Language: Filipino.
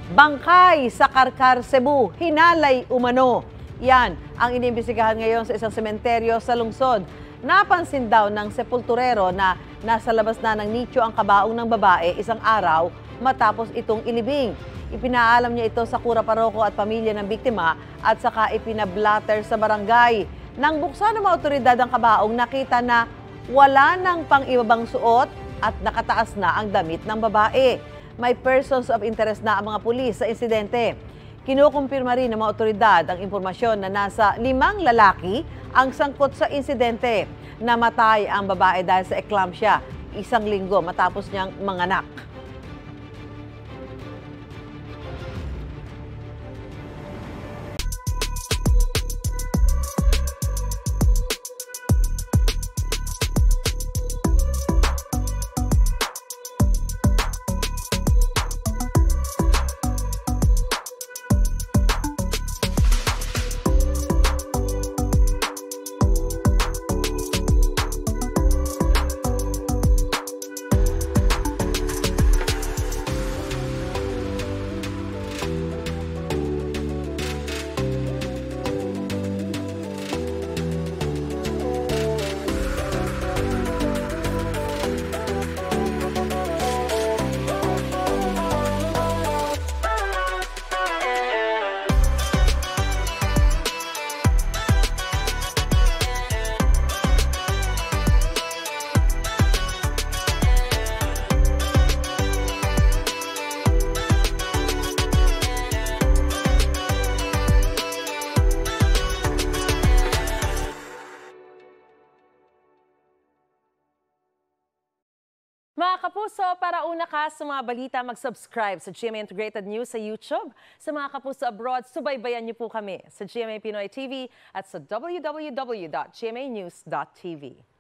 Bangkay sa Karkar, Cebu, hinalay umano. Yan ang iniimbestigahan ngayon sa isang sementeryo sa lungsod. Napansin daw ng sepulturero na nasa labas na ng nicho ang kabaong ng babae isang araw matapos itong ilibing. Ipinaalam niya ito sa kura paroko at pamilya ng biktima at saka ipinablatter sa barangay. Nang buksan ng mga otoridad ang kabaong, nakita na wala nang pang-ibabang suot at nakataas na ang damit ng babae. May persons of interest na ang mga pulis sa insidente. Kinukumpirma rin ng mga otoridad ang impormasyon na nasa 5 lalaki ang sangkot sa insidente. Namatay ang babae dahil sa eclampsia 1 linggo matapos niyang manganak. Mga kapuso, para una ka sa mga balita, mag-subscribe sa GMA Integrated News sa YouTube. Sa mga kapuso abroad, subaybayan niyo po kami sa GMA Pinoy TV at sa www.gmanews.tv.